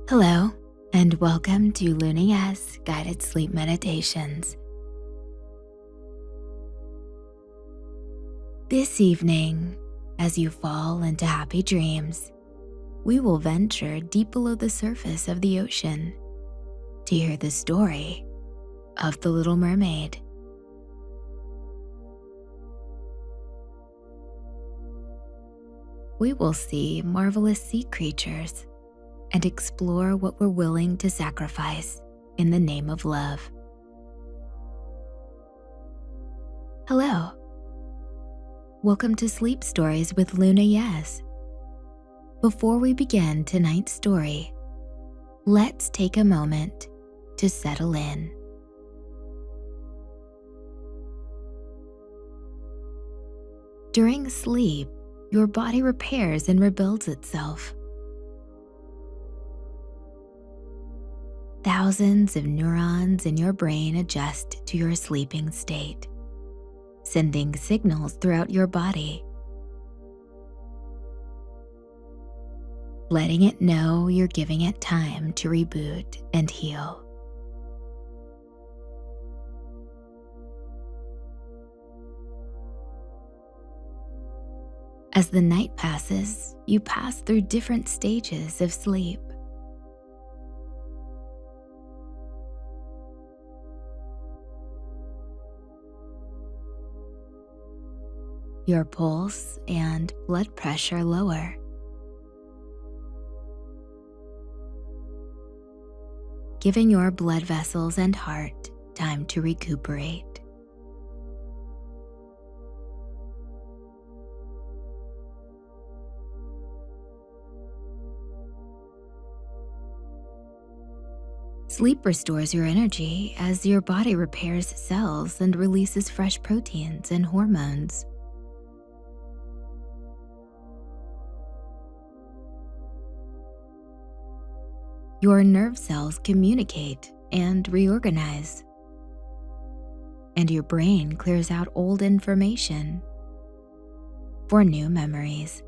Hello, and welcome to LunaYes Guided Sleep Meditations. This evening, as you fall into happy dreams, we will venture deep below the surface of the ocean to hear the story of the Little Mermaid. We will see marvelous sea creatures and explore what we're willing to sacrifice in the name of love. Hello. Welcome to Sleep Stories with LunaYes. Before we begin tonight's story, let's take a moment to settle in. During sleep, your body repairs and rebuilds itself. Thousands of neurons in your brain adjust to your sleeping state, sending signals throughout your body, letting it know you're giving it time to reboot and heal. As the night passes, you pass through different stages of sleep. Your pulse and blood pressure lower. Giving your blood vessels and heart time to recuperate. Sleep restores your energy as your body repairs cells and releases fresh proteins and hormones. Your nerve cells communicate and reorganize, and your brain clears out old information for new memories.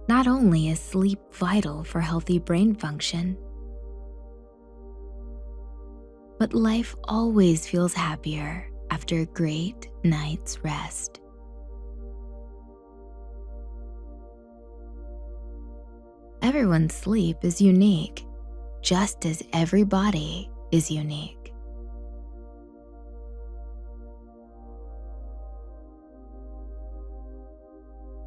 Not only is sleep vital for healthy brain function, but life always feels happier after a great night's rest. Everyone's sleep is unique, just as every body is unique.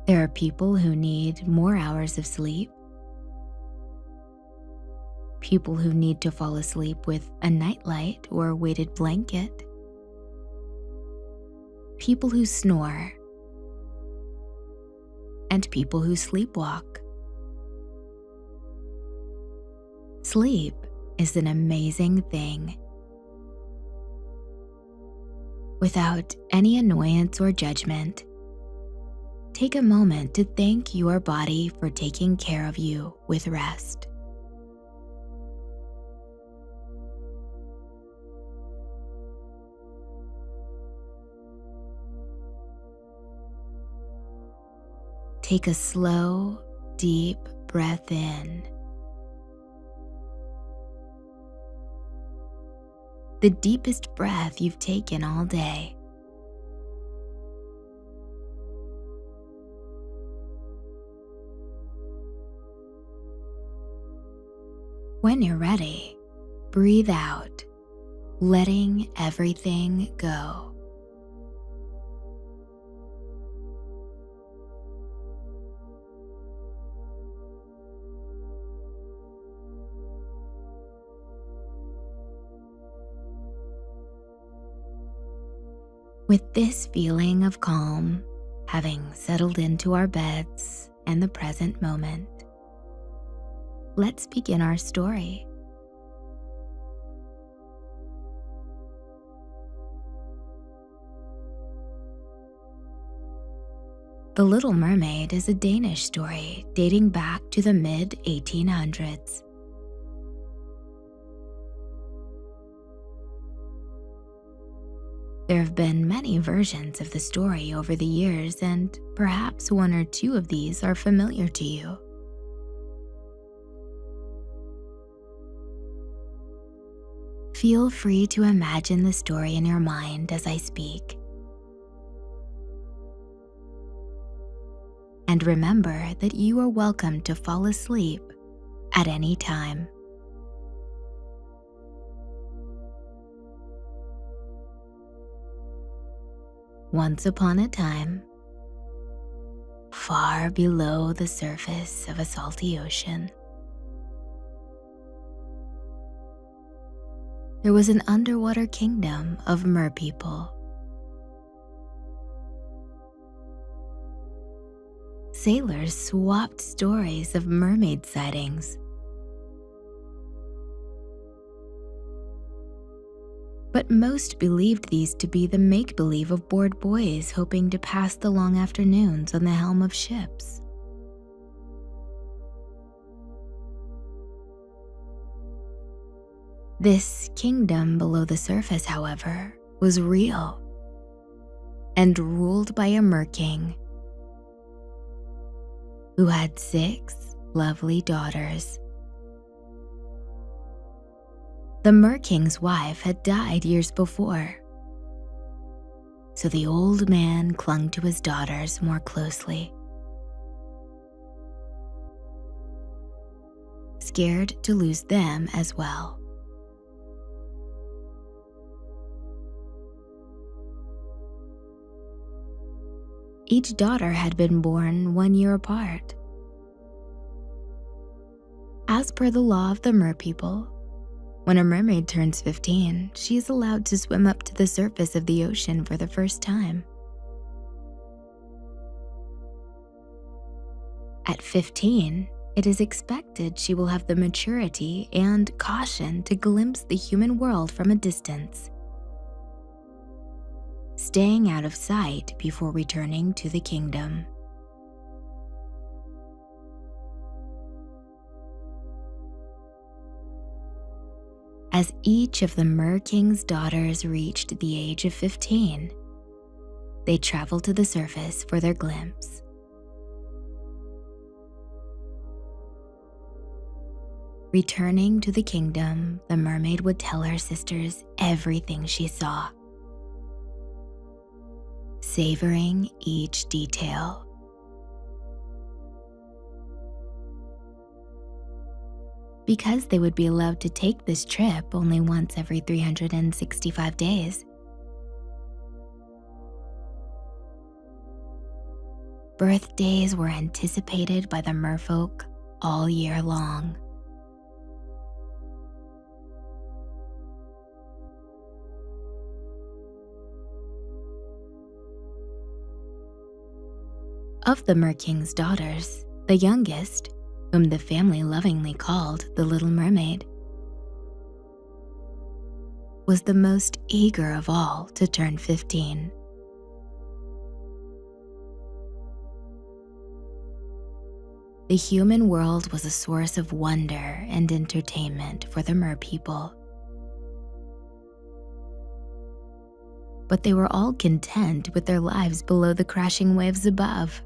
There are people who need more hours of sleep, people who need to fall asleep with a nightlight or weighted blanket, people who snore, and people who sleepwalk. Sleep is an amazing thing. Without any annoyance or judgment, take a moment to thank your body for taking care of you with rest. Take a slow, deep breath in. The deepest breath you've taken all day. When you're ready, breathe out, letting everything go. With this feeling of calm, having settled into our beds and the present moment, let's begin our story. The Little Mermaid is a Danish story dating back to the mid-1800s. There have been many versions of the story over the years, and perhaps one or two of these are familiar to you. Feel free to imagine the story in your mind as I speak. And remember that you are welcome to fall asleep at any time. Once upon a time, far below the surface of a salty ocean, there was an underwater kingdom of merpeople. Sailors swapped stories of mermaid sightings. But most believed these to be the make-believe of bored boys hoping to pass the long afternoons on the helm of ships. This kingdom below the surface, however, was real and ruled by a mer-king who had 6 lovely daughters. The mer-king's wife had died years before, so the old man clung to his daughters more closely, scared to lose them as well. Each daughter had been born 1 year apart. As per the law of the merpeople, when a mermaid turns 15, she is allowed to swim up to the surface of the ocean for the first time. At 15, it is expected she will have the maturity and caution to glimpse the human world from a distance, staying out of sight before returning to the kingdom. As each of the mer-king's daughters reached the age of 15, they traveled to the surface for their glimpse. Returning to the kingdom, the mermaid would tell her sisters everything she saw, savoring each detail. Because they would be allowed to take this trip only once every 365 days, birthdays were anticipated by the merfolk all year long. Of the mer-king's daughters, the youngest, whom the family lovingly called the Little Mermaid, was the most eager of all to turn 15. The human world was a source of wonder and entertainment for the merpeople. But they were all content with their lives below the crashing waves above.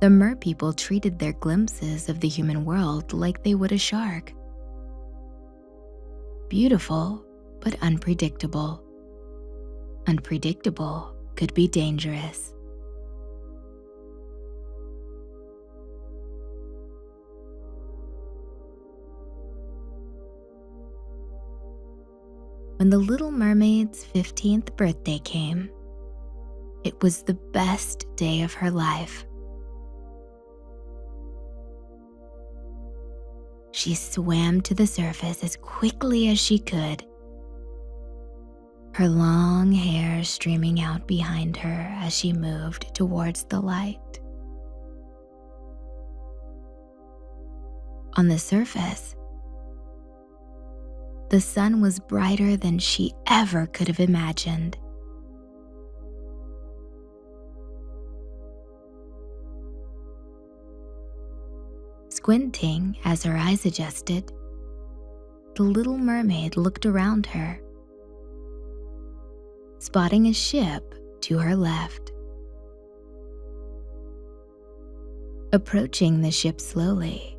The merpeople treated their glimpses of the human world like they would a shark. Beautiful, but unpredictable. Unpredictable could be dangerous. When the Little Mermaid's 15th birthday came, it was the best day of her life. She swam to the surface as quickly as she could, her long hair streaming out behind her as she moved towards the light. On the surface, the sun was brighter than she ever could have imagined. Squinting as her eyes adjusted, the Little Mermaid looked around her, spotting a ship to her left. Approaching the ship slowly,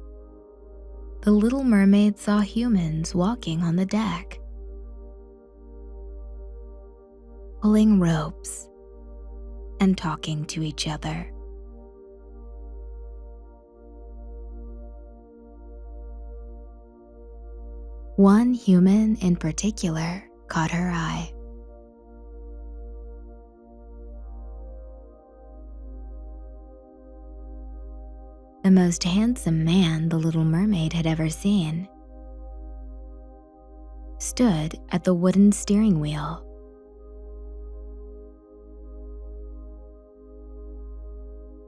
the Little Mermaid saw humans walking on the deck, pulling ropes and talking to each other. One human in particular caught her eye. The most handsome man the Little Mermaid had ever seen stood at the wooden steering wheel.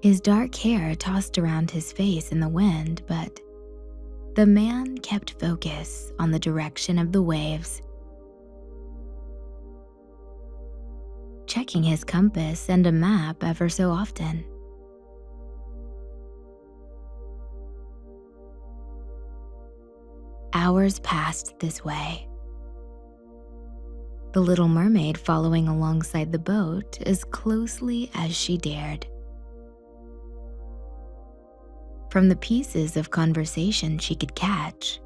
His dark hair tossed around his face in the wind, but the man kept focus on the direction of the waves, checking his compass and a map ever so often. Hours passed this way, the Little Mermaid following alongside the boat as closely as she dared. From the pieces of conversation she could catch,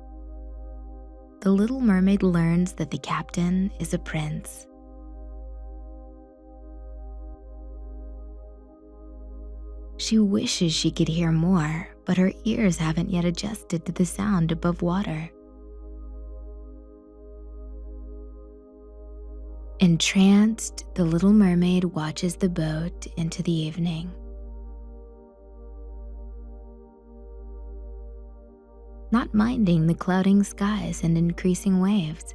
the Little Mermaid learns that the captain is a prince. She wishes she could hear more, but her ears haven't yet adjusted to the sound above water. Entranced, the Little Mermaid watches the boat into the evening. Not minding the clouding skies and increasing waves.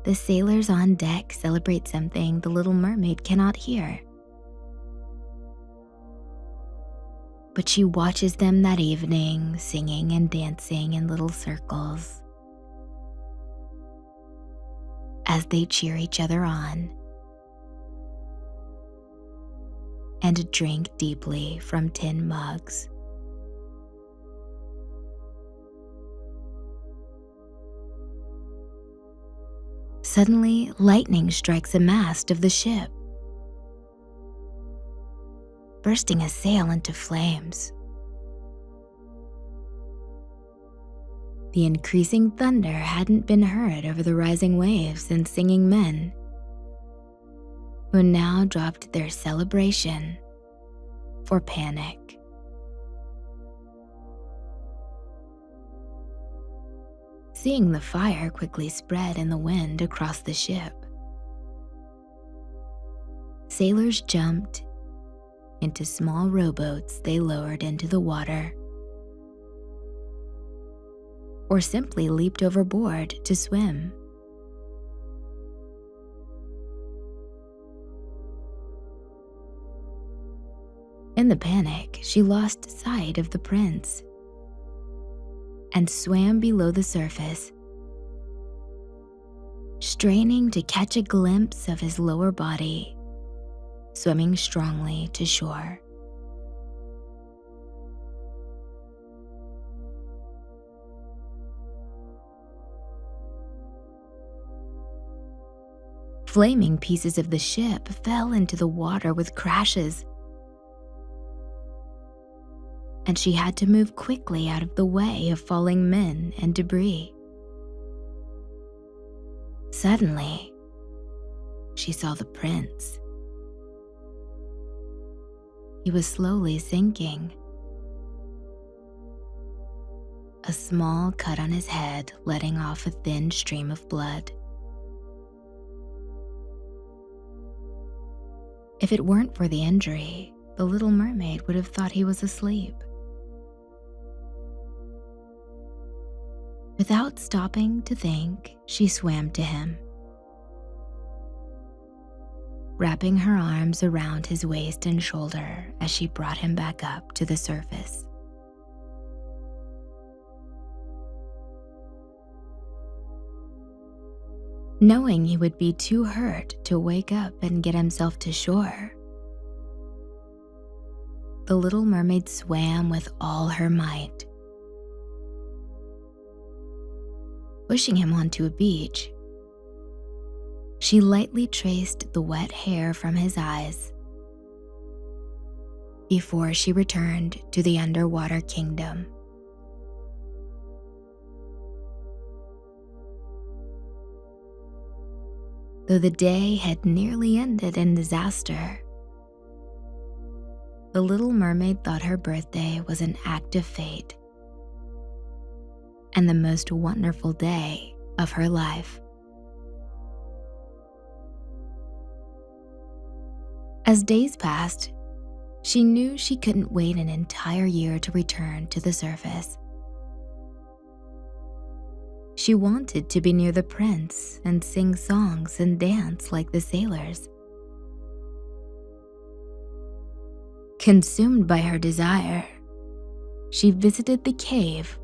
The sailors on deck celebrate something the Little Mermaid cannot hear. But she watches them that evening, singing and dancing in little circles as they cheer each other on and drink deeply from tin mugs. Suddenly, lightning strikes a mast of the ship, bursting a sail into flames. The increasing thunder hadn't been heard over the rising waves and singing men, who now dropped their celebration for panic. Seeing the fire quickly spread in the wind across the ship, sailors jumped into small rowboats they lowered into the water, or simply leaped overboard to swim. In the panic, she lost sight of the prince and swam below the surface, straining to catch a glimpse of his lower body, swimming strongly to shore. Flaming pieces of the ship fell into the water with crashes, and she had to move quickly out of the way of falling men and debris. Suddenly, she saw the prince. He was slowly sinking, a small cut on his head letting off a thin stream of blood. If it weren't for the injury, the Little Mermaid would have thought he was asleep. Without stopping to think, she swam to him, wrapping her arms around his waist and shoulder as she brought him back up to the surface. Knowing he would be too hurt to wake up and get himself to shore, The little mermaid swam with all her might, pushing him onto a beach. She lightly traced the wet hair from his eyes before she returned to the underwater kingdom. Though the day had nearly ended in disaster, the little mermaid thought her birthday was an act of fate and the most wonderful day of her life. As days passed, she knew she couldn't wait an entire year to return to the surface. She wanted to be near the prince and sing songs and dance like the sailors. Consumed by her desire, she visited the cave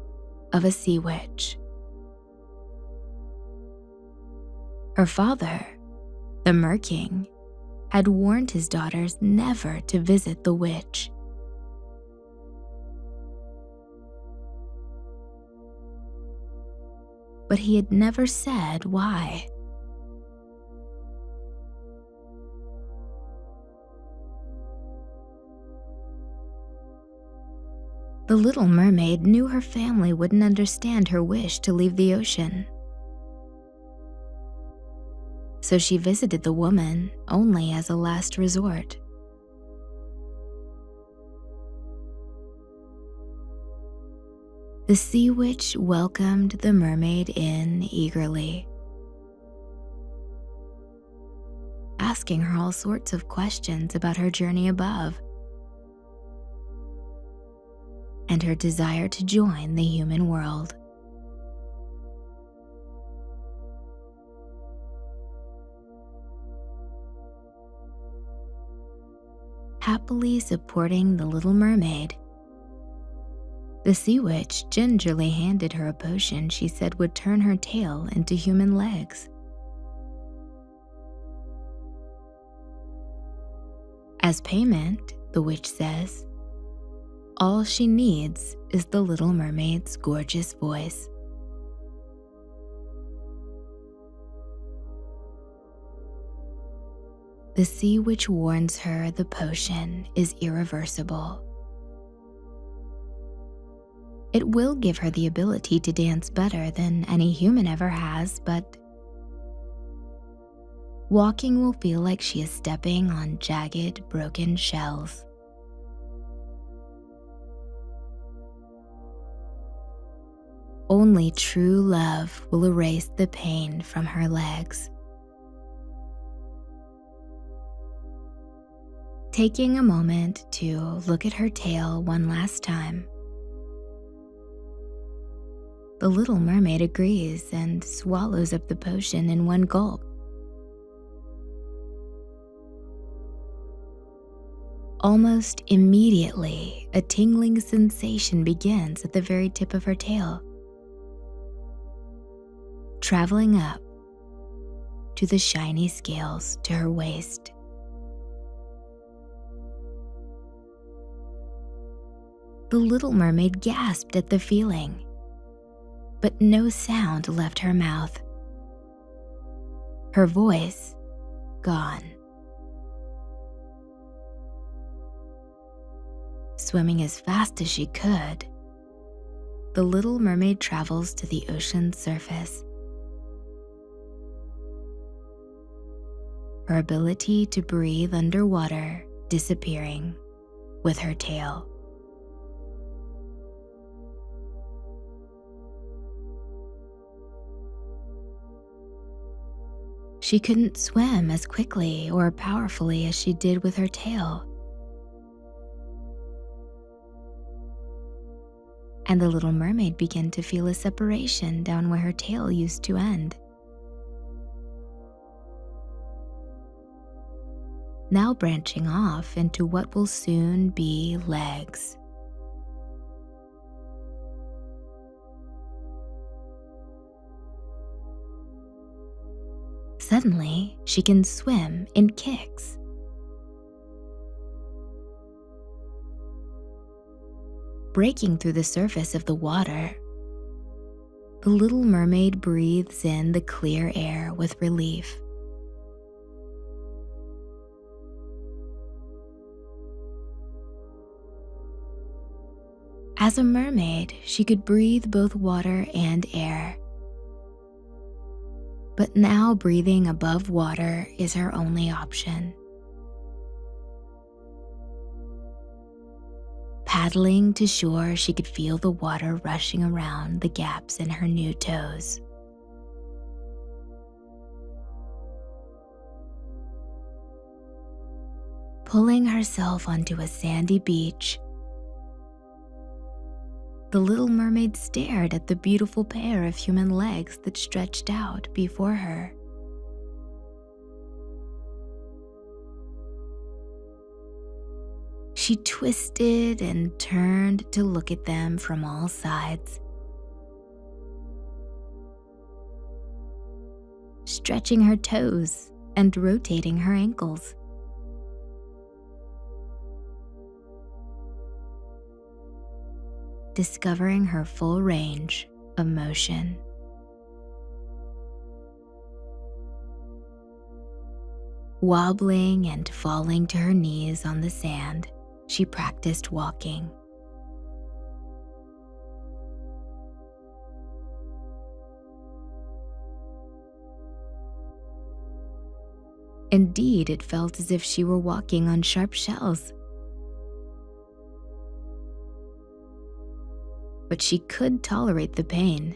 of a sea witch. Her father, the Mer King, had warned his daughters never to visit the witch. But he had never said why. The little mermaid knew her family wouldn't understand her wish to leave the ocean. So she visited the woman only as a last resort. The sea witch welcomed the mermaid in eagerly, asking her all sorts of questions about her journey above and her desire to join the human world. Happily supporting the little mermaid, the sea witch gingerly handed her a potion she said would turn her tail into human legs. As payment, the witch says, all she needs is the little mermaid's gorgeous voice. The sea witch warns her the potion is irreversible. It will give her the ability to dance better than any human ever has, but walking will feel like she is stepping on jagged, broken shells. Only true love will erase the pain from her legs. Taking a moment to look at her tail one last time, the little mermaid agrees and swallows up the potion in one gulp. Almost immediately, a tingling sensation begins at the very tip of her tail, traveling up to the shiny scales to her waist. The little mermaid gasped at the feeling, but no sound left her mouth. Her voice gone. Swimming as fast as she could, the little mermaid travels to the ocean's surface. Her ability to breathe underwater disappearing with her tail. She couldn't swim as quickly or powerfully as she did with her tail. And the little mermaid began to feel a separation down where her tail used to end. Now branching off into what will soon be legs. Suddenly, she can swim in kicks. Breaking through the surface of the water, the little mermaid breathes in the clear air with relief. As a mermaid, she could breathe both water and air. But now breathing above water is her only option. Paddling to shore, she could feel the water rushing around the gaps in her new toes. Pulling herself onto a sandy beach, the little mermaid stared at the beautiful pair of human legs that stretched out before her. She twisted and turned to look at them from all sides, stretching her toes and rotating her ankles. Discovering her full range of motion. Wobbling and falling to her knees on the sand, she practiced walking. Indeed, it felt as if she were walking on sharp shells. But she could tolerate the pain.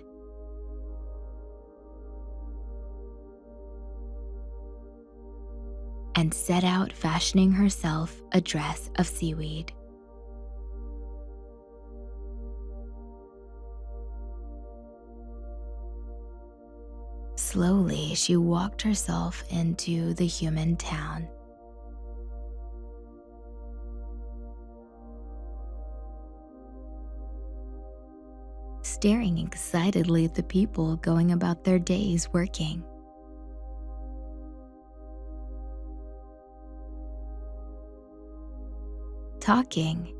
And set out fashioning herself a dress of seaweed. Slowly, she walked herself into the human town. Staring excitedly at the people going about their days working. Talking.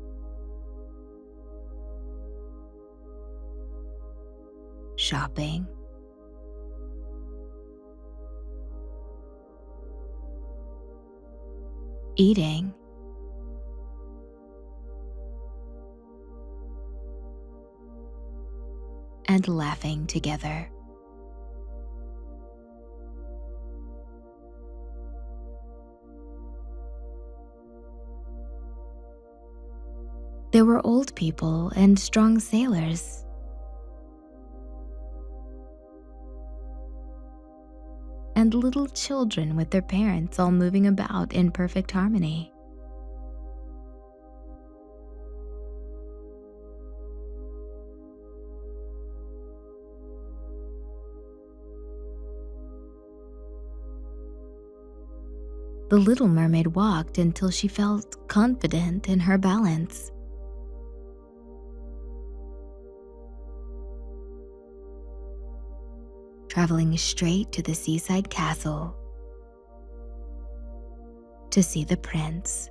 Shopping. Eating. And laughing together. There were old people and strong sailors. And little children with their parents all moving about in perfect harmony. The little mermaid walked until she felt confident in her balance. Traveling straight to the seaside castle to see the prince.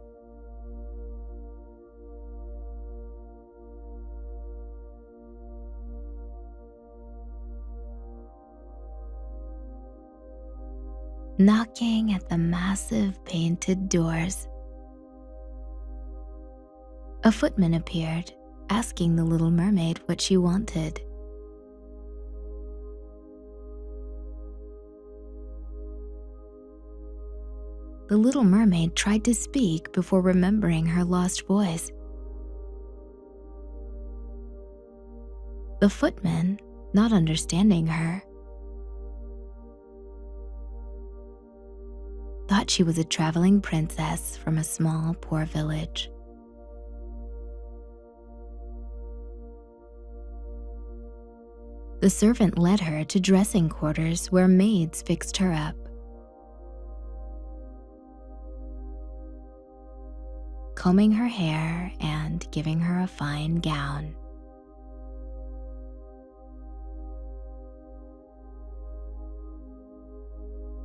Knocking at the massive painted doors, a footman appeared, asking the little mermaid what she wanted. The little mermaid tried to speak before remembering her lost voice. The footman, not understanding her, thought she was a traveling princess from a small, poor village. The servant led her to dressing quarters where maids fixed her up. Combing her hair and giving her a fine gown.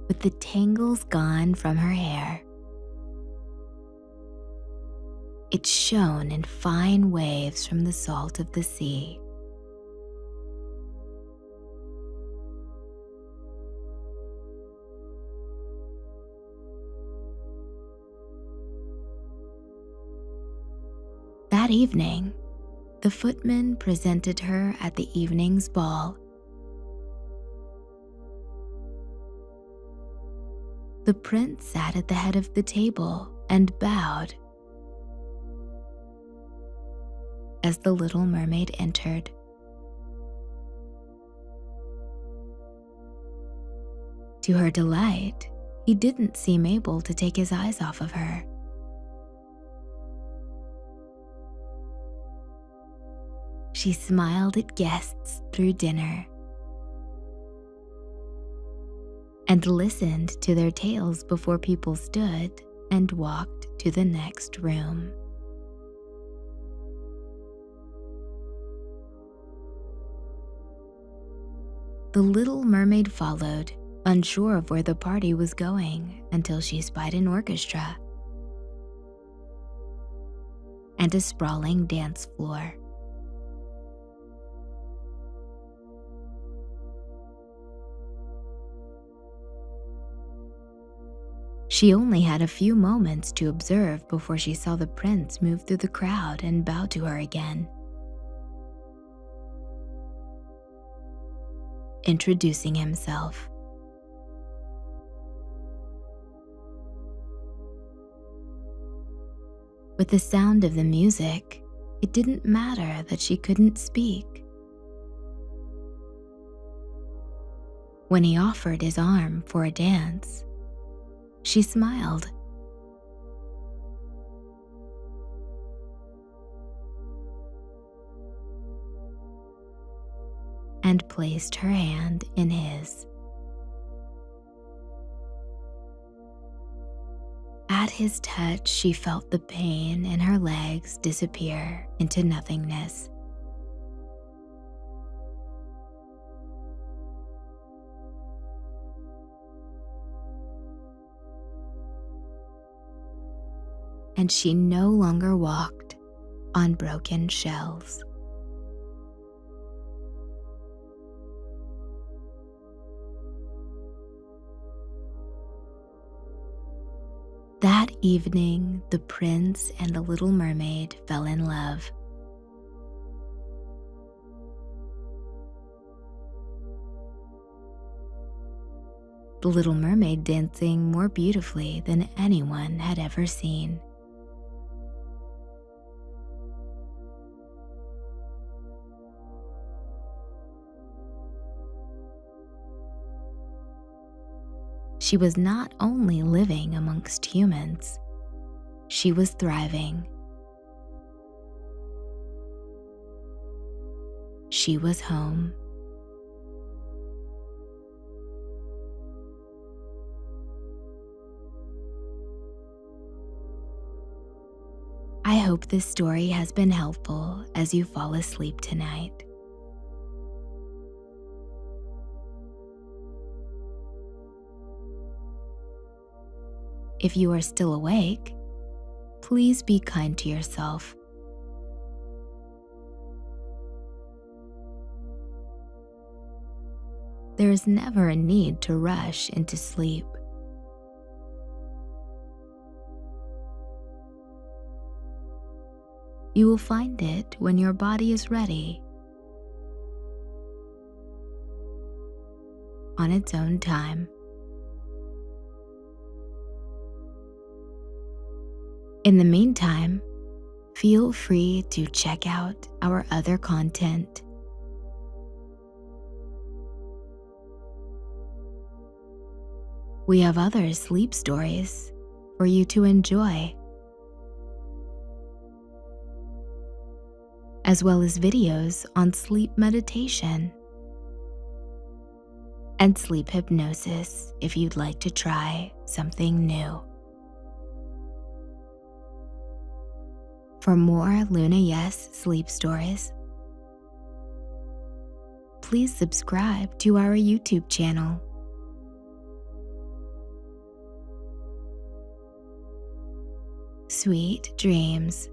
With the tangles gone from her hair, It shone in fine waves from the salt of the sea. That evening, the footman presented her at the evening's ball. The prince sat at the head of the table and bowed as the little mermaid entered. To her delight, he didn't seem able to take his eyes off of her. She smiled at guests through dinner and listened to their tales before people stood and walked to the next room. The little mermaid followed, unsure of where the party was going, until she spied an orchestra and a sprawling dance floor. She only had a few moments to observe before she saw the prince move through the crowd and bow to her again, introducing himself. With the sound of the music, it didn't matter that she couldn't speak. When he offered his arm for a dance, she smiled. And placed her hand in his. At his touch, she felt the pain in her legs disappear into nothingness. And she no longer walked on broken shells. That evening, the prince and the little mermaid fell in love. The little mermaid dancing more beautifully than anyone had ever seen. She was not only living amongst humans, she was thriving. She was home. I hope this story has been helpful as you fall asleep tonight. If you are still awake, please be kind to yourself. There is never a need to rush into sleep. You will find it when your body is ready, on its own time. In the meantime, feel free to check out our other content. We have other sleep stories for you to enjoy, as well as videos on sleep meditation and sleep hypnosis if you'd like to try something new. For more LunaYes sleep stories, please subscribe to our YouTube channel. Sweet dreams.